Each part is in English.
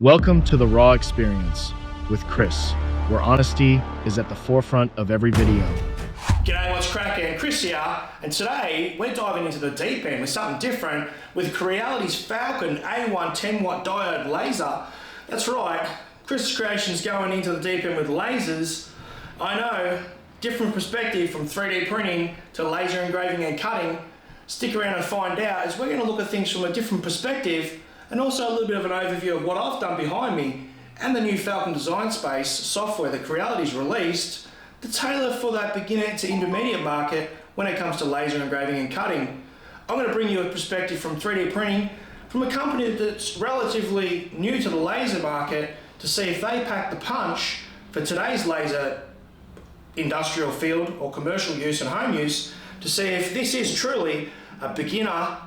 Welcome to the Raw Experience with Chris, where honesty is at the forefront of every video. G'day, what's cracking? Chris here, and today we're diving into the deep end with something different with Creality's Falcon A1 10-watt diode laser. That's right, Chris Creations going into the deep end with lasers. I know, different perspective from 3D printing to laser engraving and cutting. Stick around and find out, as we're going to look at things from a different perspective and also a little bit of an overview of what I've done behind me and the new Falcon Design Space software that Creality's released to tailor for that beginner to intermediate market when it comes to laser engraving and cutting. I'm going to bring you a perspective from 3D printing from a company that's relatively new to the laser market to see if they pack the punch for today's laser industrial field or commercial use and home use, to see if this is truly a beginner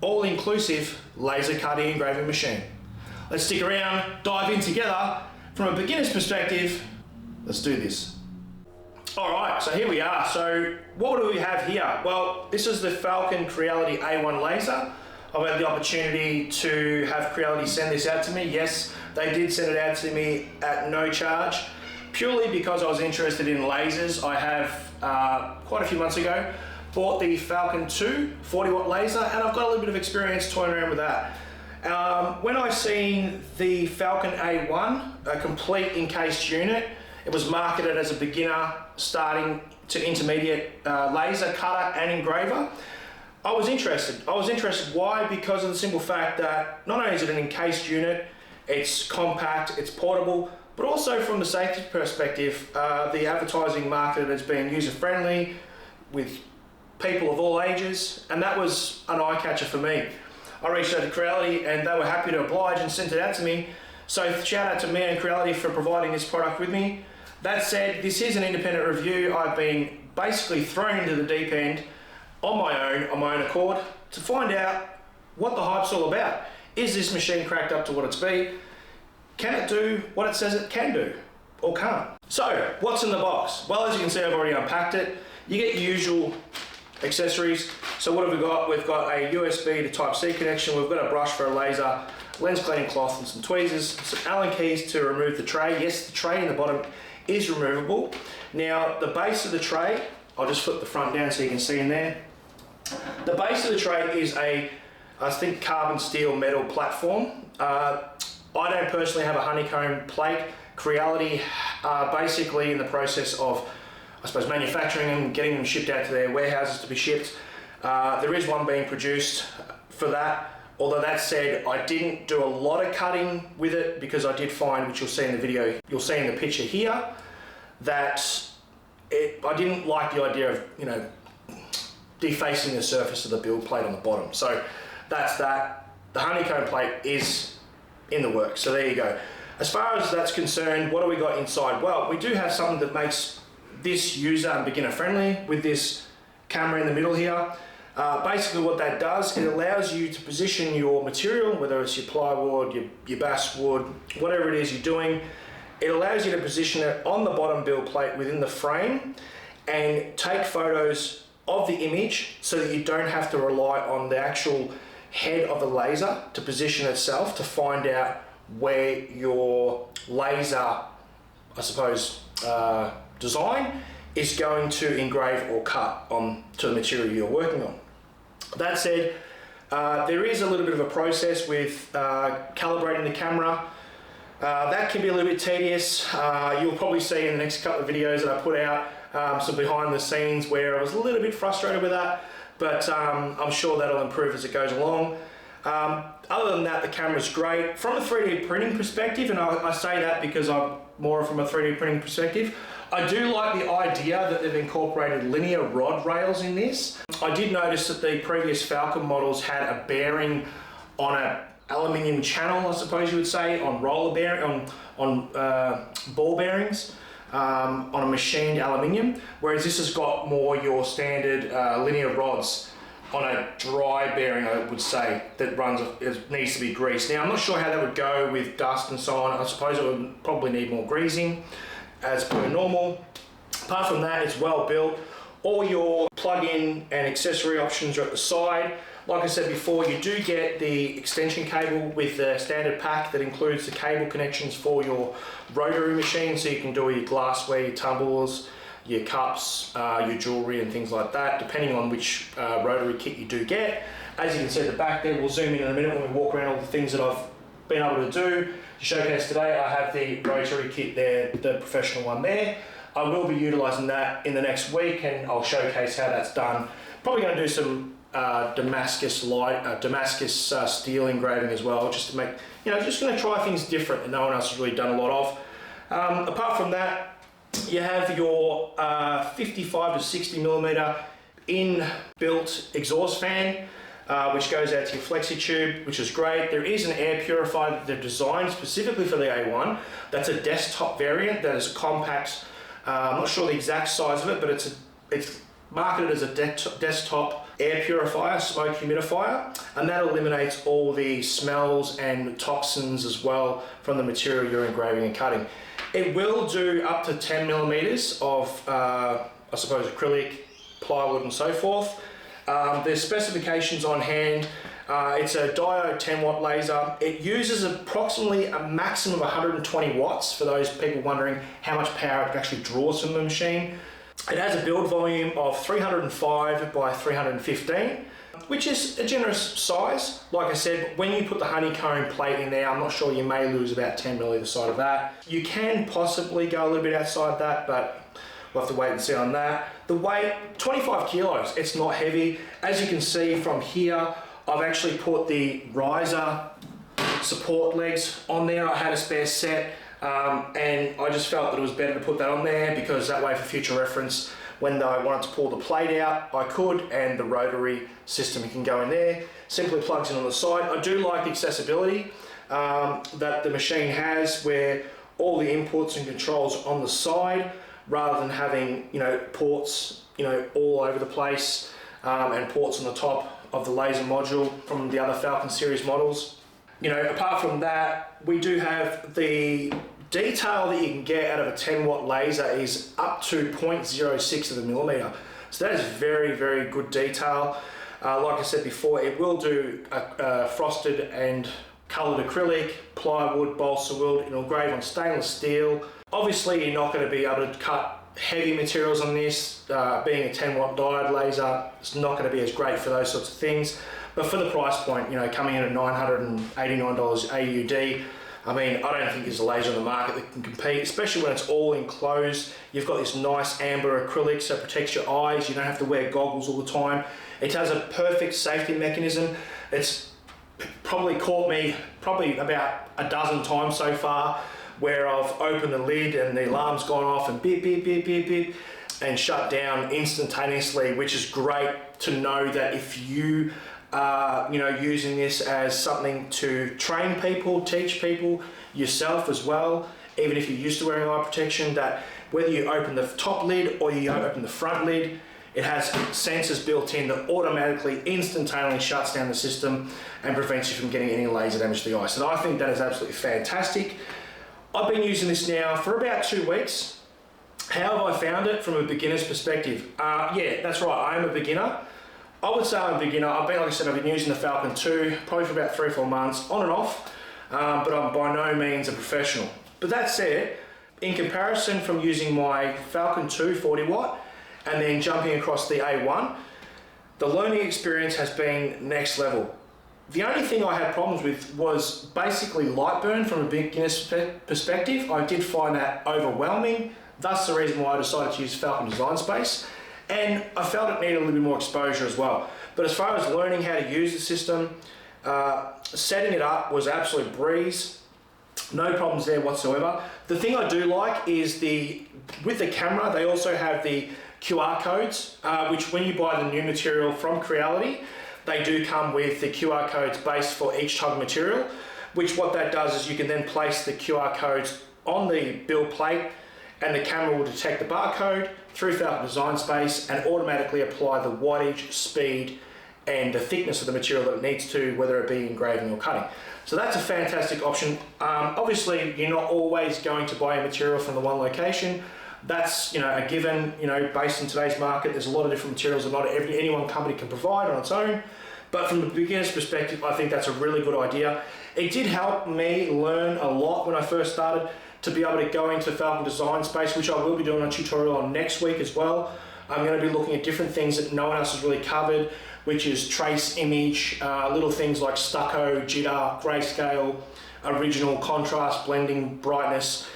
all-inclusive laser cutting engraving machine. Let's stick around, dive in together from a beginner's perspective. Let's do this. All right, so here we are. So what do we have here? Well, this is the Falcon Creality A1 laser. I've had the opportunity to have Creality send this out to me. Yes, they did send it out to me at no charge, purely because I was interested in lasers. I have, quite a few months ago, bought the Falcon 2 40-watt laser, and I've got a little bit of experience toying around with that. When I seen the Falcon A1, a complete encased unit, it was marketed as a beginner starting to intermediate laser cutter and engraver. I was interested. Why? Because of the simple fact that not only is it an encased unit, it's compact, it's portable, but also from the safety perspective, the advertising marketed as being user-friendly with people of all ages, and that was an eye catcher for me. I reached out to Creality and they were happy to oblige and sent it out to me. So shout out to me and Creality for providing this product with me. That said, this is an independent review. I've been basically thrown into the deep end on my own accord, to find out what the hype's all about. Is this machine cracked up to what it's be? Can it do what it says it can do or can't? So what's in the box? Well, as you can see, I've already unpacked it. You get your usual accessories. So what have we got? We've got a USB to Type-C connection, we've got a brush for a laser, lens cleaning cloth and some tweezers, some Allen keys to remove the tray. Yes, the tray in the bottom is removable. Now the base of the tray, I'll just flip the front down so you can see in there. The base of the tray is a, I think, carbon steel metal platform. I don't personally have a honeycomb plate. Creality are basically in the process of, I suppose, manufacturing them, getting them shipped out to their warehouses to be shipped. There is one being produced for that. Although that said, I didn't do a lot of cutting with it because I did find, which you'll see in the video, you'll see in the picture here, that I didn't like the idea of, defacing the surface of the build plate on the bottom. So that's that. The honeycomb plate is in the works. So there you go. As far as that's concerned, what do we got inside? Well, we do have something that makes this user and beginner friendly with this camera in the middle here. Basically what that does, it allows you to position your material, whether it's your plywood, your basswood, whatever it is you're doing. It allows you to position it on the bottom build plate within the frame and take photos of the image so that you don't have to rely on the actual head of the laser to position itself to find out where your laser, I suppose, design is going to engrave or cut onto the material you're working on. That said, there is a little bit of a process with calibrating the camera. That can be a little bit tedious. You'll probably see in the next couple of videos that I put out some behind the scenes where I was a little bit frustrated with that, but I'm sure that'll improve as it goes along. Other than that, the camera's great. From a 3D printing perspective, and I say that because I'm more from a 3D printing perspective, I do like the idea that they've incorporated linear rod rails in this. I did notice that the previous Falcon models had a bearing on an aluminium channel, I suppose you would say, on roller bearing, on ball bearings, on a machined aluminium, whereas this has got more your standard linear rods on a dry bearing, I would say, that runs, it needs to be greased. Now, I'm not sure how that would go with dust and so on. I suppose it would probably need more greasing as per normal. Apart from that, it's well built. All your plug-in and accessory options are at the side. Like I said before, you do get the extension cable with the standard pack that includes the cable connections for your rotary machine, so you can do your glassware, your tumblers, your cups, your jewellery and things like that, depending on which rotary kit you do get. As you can see at the back there, we'll zoom in a minute when we walk around all the things that I've been able to do. To showcase today, I have the rotary kit there, the professional one there. I will be utilising that in the next week, and I'll showcase how that's done. Probably going to do some Damascus steel engraving as well, just to make, just going to try things different that no one else has really done a lot of. Apart from that, you have your 55 to 60 millimeter in-built exhaust fan, which goes out to your flexi tube, which is great. There is an air purifier that they've designed specifically for the A1. That's a desktop variant that is a compact. I'm not sure the exact size of it, but it's marketed as a desktop air purifier, smoke humidifier, and that eliminates all the smells and toxins as well from the material you're engraving and cutting. It will do up to 10 millimeters of, I suppose, acrylic, plywood and so forth. There's specifications on hand. It's a diode 10 watt laser. It uses approximately a maximum of 120 watts for those people wondering how much power it actually draws from the machine. It has a build volume of 305 by 315, which is a generous size. Like I said, when you put the honeycomb plate in there, I'm not sure, you may lose about 10 mil either side of that. You can possibly go a little bit outside that, but we'll have to wait and see on that. The weight, 25 kilos, it's not heavy. As you can see from here, I've actually put the riser support legs on there. I had a spare set, and I just felt that it was better to put that on there, because that way for future reference, when I wanted to pull the plate out, I could, and the rotary system can go in there. Simply plugs in on the side. I do like the accessibility that the machine has, where all the inputs and controls on the side, rather than having ports all over the place, and ports on the top of the laser module from the other Falcon series models. Apart from that, we do have the detail that you can get out of a 10 watt laser is up to 0.06 of a millimeter. So that is very, very good detail. Like I said before, it will do frosted and coloured acrylic, plywood, balsa wood. It'll engrave on stainless steel. Obviously, you're not going to be able to cut heavy materials on this. Being a 10 watt diode laser, it's not going to be as great for those sorts of things. But for the price point, coming in at $989 AUD, I mean, I don't think there's a laser on the market that can compete, especially when it's all enclosed. You've got this nice amber acrylic, so it protects your eyes. You don't have to wear goggles all the time. It has a perfect safety mechanism. It's probably caught me about a dozen times so far, where I've opened the lid and the alarm's gone off and beep, beep, beep, beep, beep, and shut down instantaneously, which is great to know that if you are using this as something to train people, teach people, yourself as well, even if you're used to wearing eye protection, that whether you open the top lid or you open the front lid, it has sensors built in that automatically, instantaneously shuts down the system and prevents you from getting any laser damage to the eye. So I think that is absolutely fantastic. I've been using this now for about 2 weeks. How have I found it from a beginner's perspective? Yeah, that's right, I am a beginner. I would say I'm a beginner. Like I said, I've been using the Falcon 2 probably for about 3 or 4 months, on and off, but I'm by no means a professional. But that said, in comparison from using my Falcon 2 40 watt and then jumping across the A1, the learning experience has been next level. The only thing I had problems with was basically light burn from a beginner's perspective. I did find that overwhelming. That's the reason why I decided to use Falcon Design Space. And I felt it needed a little bit more exposure as well. But as far as learning how to use the system, setting it up was absolute breeze. No problems there whatsoever. The thing I do like is with the camera, they also have the QR codes, which when you buy the new material from Creality, they do come with the QR codes based for each type of material, which what that does is you can then place the QR codes on the build plate, and the camera will detect the barcode through Falcon Design Space and automatically apply the wattage, speed, and the thickness of the material that it needs to, whether it be engraving or cutting. So that's a fantastic option. Obviously, you're not always going to buy a material from the one location. That's a given. Based in today's market, there's a lot of different materials that not any one company can provide on its own. But from the beginner's perspective, I think that's a really good idea. It did help me learn a lot when I first started to be able to go into Falcon Design Space, which I will be doing a tutorial on next week as well. I'm going to be looking at different things that no one else has really covered, which is trace image, little things like stucco, jitter, grayscale, original, contrast, blending, brightness,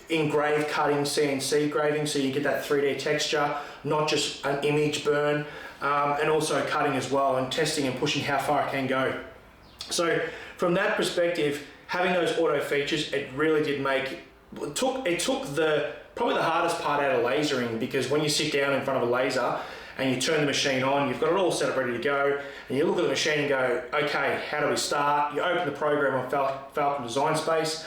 engrave cutting, CNC graving, so you get that 3D texture, not just an image burn, and also cutting as well, and testing and pushing how far it can go. So from that perspective, having those auto features, it really did make, it took probably the hardest part out of lasering, because when you sit down in front of a laser and you turn the machine on, you've got it all set up ready to go, and you look at the machine and go, okay, how do we start? You open the program on Falcon Design Space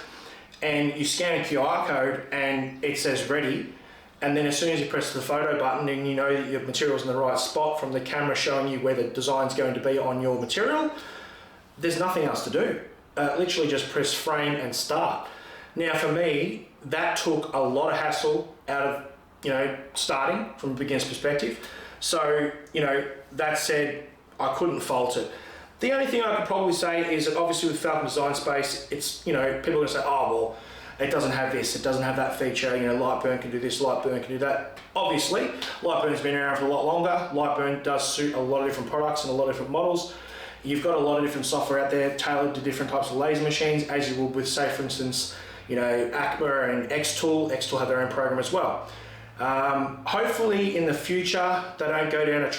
and you scan a QR code and it says ready, and then as soon as you press the photo button and you know that your material's in the right spot from the camera showing you where the design's going to be on your material, there's nothing else to do. Literally just press frame and start. Now for me, that took a lot of hassle out of, starting from a beginner's perspective. So, that said, I couldn't fault it. The only thing I could probably say is that obviously with Falcon Design Space, it's, people are going to say, oh, well, it doesn't have this, it doesn't have that feature, Lightburn can do this, Lightburn can do that. Obviously, Lightburn's been around for a lot longer. Lightburn does suit a lot of different products and a lot of different models. You've got a lot of different software out there tailored to different types of laser machines, as you would with, say, for instance, Acma and Xtool. Xtool have their own program as well. Hopefully in the future, they don't go down the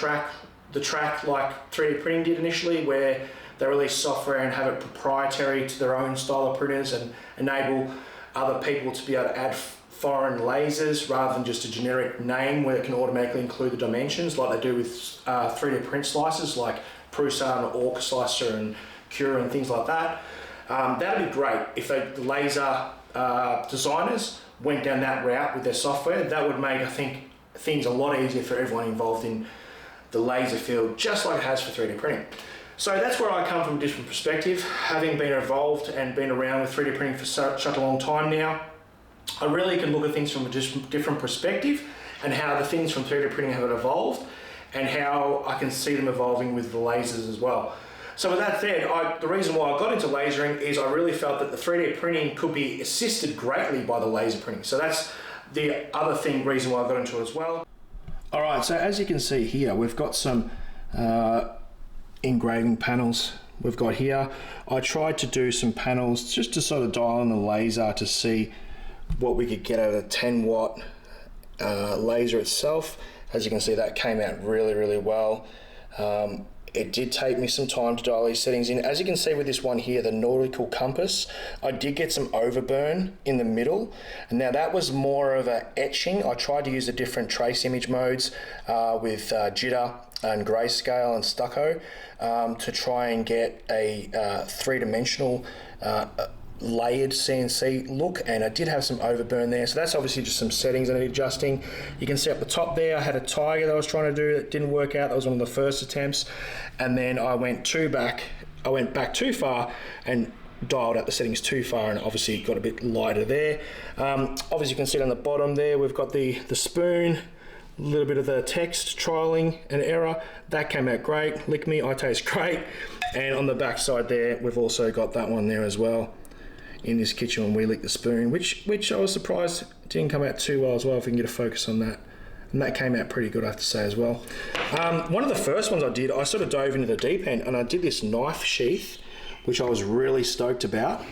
track like 3D printing did initially, where they release software and have it proprietary to their own style of printers and enable other people to be able to add foreign lasers rather than just a generic name where it can automatically include the dimensions like they do with 3D print slicers like Prusa and Orc Slicer and Cura and things like that. That'd be great if the laser designers went down that route with their software. That would make, I think, things a lot easier for everyone involved in the laser field, just like it has for 3D printing. So that's where I come from a different perspective, having been involved and been around with 3D printing for such a long time now. I really can look at things from a different perspective and how the things from 3D printing have evolved and how I can see them evolving with the lasers as well. So with that said, the reason why I got into lasering is I really felt that the 3D printing could be assisted greatly by the laser printing. So that's the other reason why I got into it as well. All right, so as you can see here, we've got some engraving panels we've got here. I tried to do some panels just to sort of dial in the laser to see what we could get out of a 10-watt laser itself. As you can see, that came out really, really well. It did take me some time to dial these settings in. As you can see with this one here, the nautical compass, I did get some overburn in the middle. And now that was more of a etching. I tried to use the different trace image modes with jitter and grayscale and stucco to try and get a three-dimensional layered CNC look, and I did have some overburn there, so that's obviously just some settings I need adjusting. You can see up the top there I had a tiger that I was trying to do that didn't work out. That was one of the first attempts, and then I went back too far and dialed out the settings too far, and obviously got a bit lighter there. Obviously you can see on the bottom there we've got the spoon, a little bit of the text, trialing and error. That came out great. Lick me, I taste great. And on the back side there we've also got that one there as well, in this kitchen when we lick the spoon, which I was surprised didn't come out too well as well, if we can get a focus on that. And that came out pretty good, I have to say as well. One of the first ones I did, I sort of dove into the deep end and I did this knife sheath, which I was really stoked about.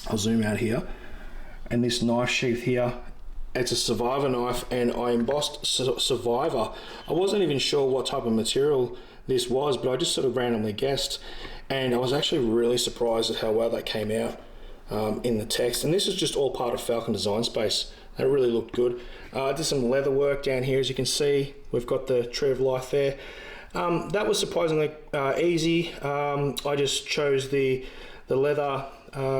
I'll zoom out here. And this knife sheath here, it's a Survivor knife, and I embossed Survivor. I wasn't even sure what type of material this was, but I just sort of randomly guessed. And I was actually really surprised at how well that came out. In the text, and this is just all part of Falcon Design Space. That really looked good. I did some leather work down here, as you can see. We've got the Tree of Life there. That was surprisingly easy. I just chose the leather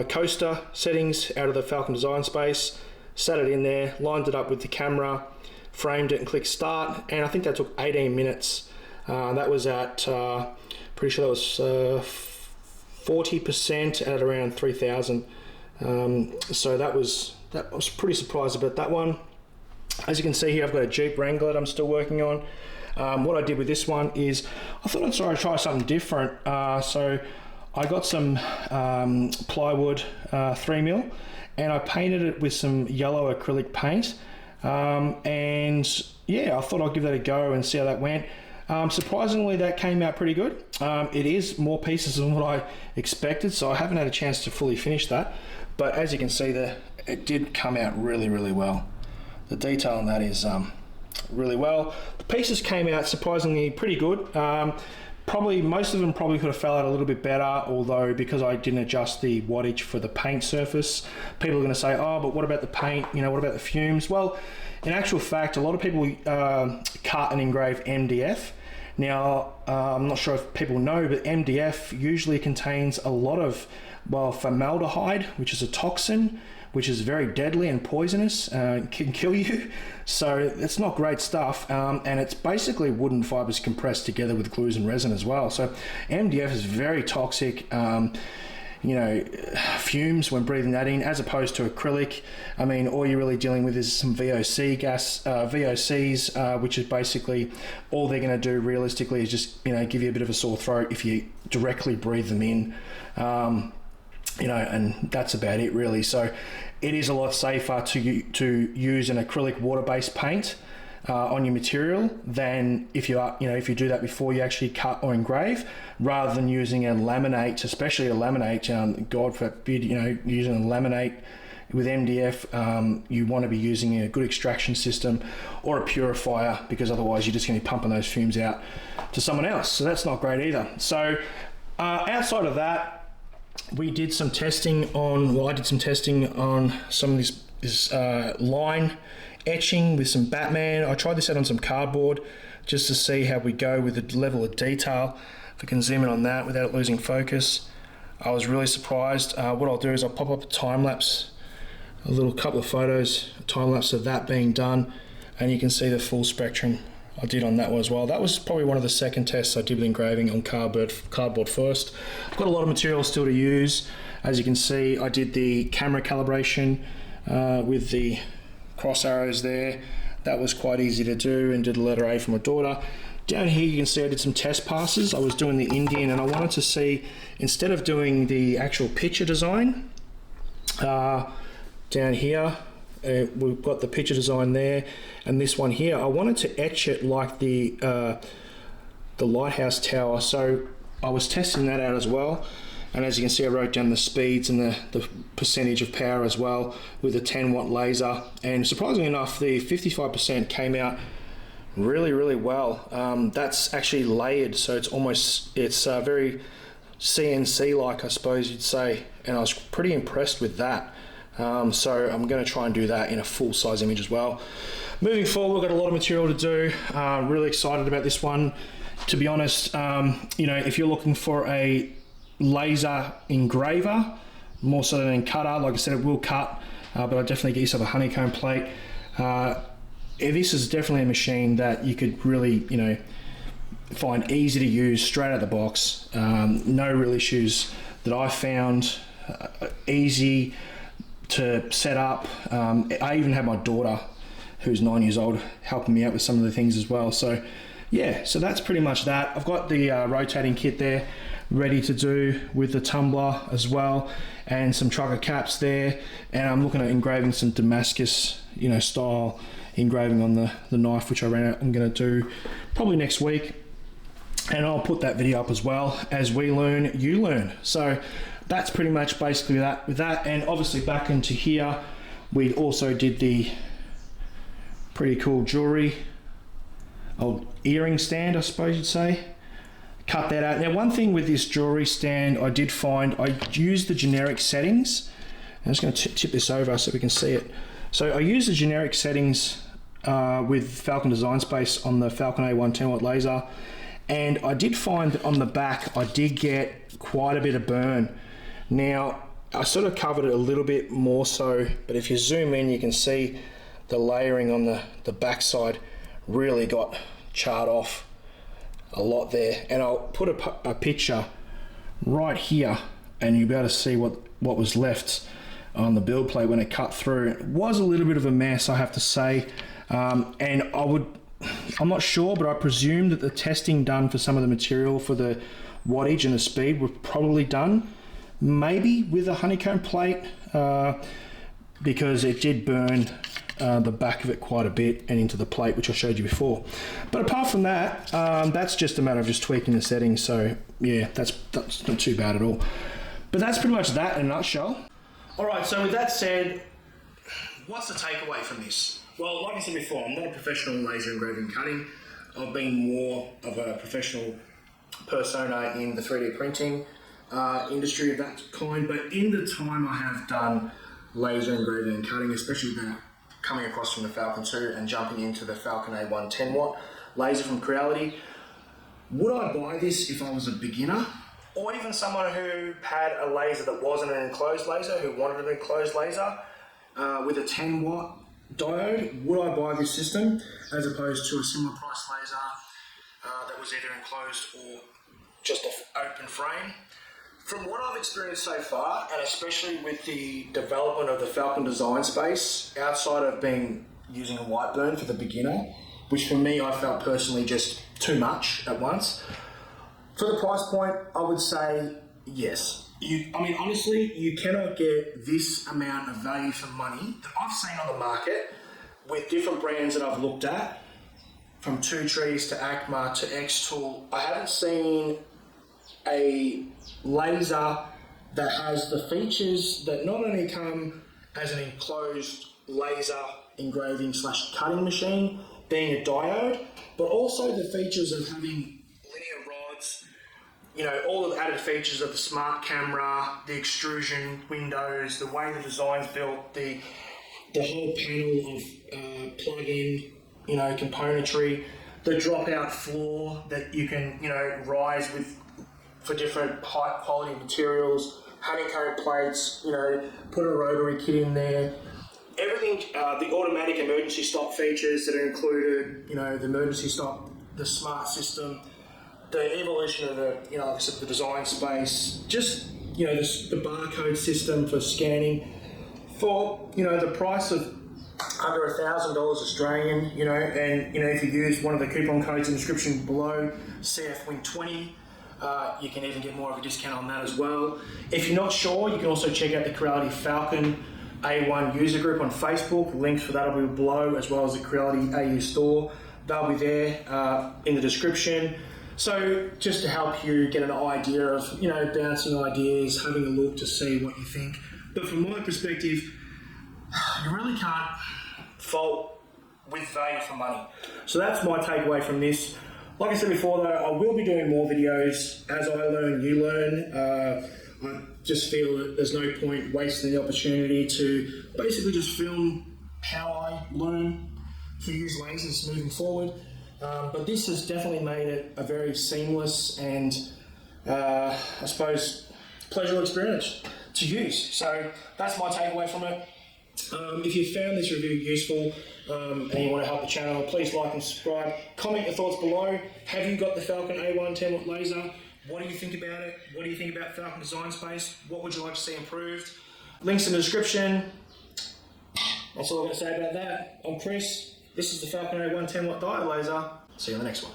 coaster settings out of the Falcon Design Space, sat it in there, lined it up with the camera, framed it and clicked start, and I think that took 18 minutes. That was at, pretty sure that was 40% at around 3,000. So I was pretty surprised about that one. As you can see here, I've got a Jeep Wrangler that I'm still working on. What I did with this one is I thought I'd try something different. So I got some plywood 3mm, and I painted it with some yellow acrylic paint. And yeah, I thought I'd give that a go and see how that went. Surprisingly, that came out pretty good. It is more pieces than what I expected, so I haven't had a chance to fully finish that. But as you can see, it did come out really, really well. The detail on that is really well. The pieces came out surprisingly pretty good. Probably most of them probably could have fell out a little bit better, although because I didn't adjust the wattage for the paint surface, people are going to say, oh, but what about the paint? You know, what about the fumes? Well, in actual fact, a lot of people cut and engrave MDF. Now, I'm not sure if people know, but MDF usually contains a lot of, well, formaldehyde, which is a toxin, which is very deadly and poisonous, can kill you. So it's not great stuff, and it's basically wooden fibers compressed together with glues and resin as well. So MDF is very toxic. You know, fumes when breathing that in, as opposed to acrylic. I mean, all you're really dealing with is some VOC gas, VOCs, which is basically all they're going to do realistically is just, you know, give you a bit of a sore throat if you directly breathe them in. You know, and that's about it really. So it is a lot safer to use an acrylic water-based paint on your material than if you do that before you actually cut or engrave, rather than using a laminate, especially a laminate. God forbid, you know, using a laminate with MDF, you want to be using a good extraction system or a purifier, because otherwise you're just going to be pumping those fumes out to someone else. So that's not great either. So outside of that, we did some testing on, well, I did some testing on some of this line etching with some Batman. I tried this out on some cardboard just to see how we go with the level of detail. If I can zoom in on that without losing focus, I was really surprised. What I'll do is I'll pop up a time lapse, a little couple of photos, a time lapse of that being done, and you can see the full spectrum I did on that one as well. That was probably one of the second tests I did with engraving on cardboard first. I've got a lot of material still to use. As you can see, I did the camera calibration with the cross arrows there. That was quite easy to do, and did the letter A for my daughter. Down here you can see I did some test passes. I was doing the Indian, and I wanted to see, instead of doing the actual picture design, down here we've got the picture design there, and this one here, I wanted to etch it like the lighthouse tower. So I was testing that out as well, and as you can see I wrote down the speeds and the percentage of power as well with a 10-watt laser, and surprisingly enough the 55% came out really, really well. That's actually layered, so it's very CNC like, I suppose you'd say, and I was pretty impressed with that. So I'm going to try and do that in a full size image as well. Moving forward, we've got a lot of material to do. Really excited about this one. To be honest, you know, if you're looking for a laser engraver, more so than cutter, like I said, it will cut, but I'll definitely get yourself a honeycomb plate. This is definitely a machine that you could really, you know, find easy to use straight out of the box. No real issues that I found. Easy to set up. I even had my daughter, who's 9 years old, helping me out with some of the things as well. So yeah, so that's pretty much that. I've got the rotating kit there ready to do with the tumbler as well, and some trucker caps there, and I'm looking at engraving some Damascus, you know, style engraving on the knife, which I'm going to do probably next week, and I'll put that video up as well. As we learn, you learn. So that's pretty much basically that with that. And obviously back into here, we also did the pretty cool jewelry, old earring stand, I suppose you'd say. Cut that out. Now, one thing with this jewelry stand, I did find I used the generic settings. I'm just going to tip this over so we can see it. So I used the generic settings with Falcon Design Space on the Falcon A1 10-watt laser, and I did find that on the back I did get quite a bit of burn. Now, I sort of covered it a little bit more so, but if you zoom in, you can see the layering on the back side really got charred off a lot there. And I'll put a picture right here, and you'll be able to see what was left on the build plate when it cut through. It was a little bit of a mess, I have to say, and I would I'm not sure, but I presume that the testing done for some of the material for the wattage and the speed were probably done maybe with a honeycomb plate, because it did burn the back of it quite a bit and into the plate, which I showed you before. But apart from that, that's just a matter of just tweaking the settings. So yeah, that's not too bad at all. But that's pretty much that in a nutshell. All right, so with that said, what's the takeaway from this? Well, like I said before, I'm not a professional in laser engraving and cutting. I've been more of a professional persona in the 3D printing industry of that kind. But in the time I have done laser engraving and cutting, especially coming across from the Falcon 2 and jumping into the Falcon A1 10 watt laser from Creality, would I buy this if I was a beginner? Or even someone who had a laser that wasn't an enclosed laser, who wanted an enclosed laser with a 10 watt diode, would I buy this system as opposed to a similar price laser that was either enclosed or just an open frame? From what I've experienced so far, and especially with the development of the Falcon design space, outside of using a white burn for the beginner, which for me I felt personally just too much at once, for the price point, I would say yes. Honestly, you cannot get this amount of value for money that I've seen on the market with different brands that I've looked at, from Two Trees to Acma to X-Tool. I haven't seen a laser that has the features that not only come as an enclosed laser engraving / cutting machine, being a diode, but also the features of having linear rods, all of the added features of the smart camera, the extrusion windows, the way the design's built, the whole panel of plug-in, componentry, the drop-out floor that you can, rise with for different height quality materials, honeycomb plates, put a rotary kit in there. Everything, the automatic emergency stop features that are included, the emergency stop, the smart system, the evolution of the design space, just, the barcode system for scanning, for, the price of under $1,000 Australian, and, if you use one of the coupon codes in the description below, CFWin20, you can even get more of a discount on that as well. If you're not sure, you can also check out the Creality Falcon A1 user group on Facebook. Links for that will be below, as well as the Creality AU store. They'll be there in the description. So just to help you get an idea of, bouncing ideas, having a look to see what you think. But from my perspective, you really can't fault with value for money. So that's my takeaway from this. Like I said before though, I will be doing more videos. As I learn, you learn. I just feel that there's no point wasting the opportunity to basically just film how I learn to use lasers moving forward. But this has definitely made it a very seamless and, I suppose, pleasurable experience to use. So that's my takeaway from it. If you found this review useful and you want to help the channel, please like and subscribe. Comment your thoughts below. Have you got the Falcon A1 10 watt laser? What do you think about it? What do you think about Falcon Design Space? What would you like to see improved? Links in the description. That's all I'm going to say about that. I'm Chris. This is the Falcon A1 10 watt diode laser. See you on the next one.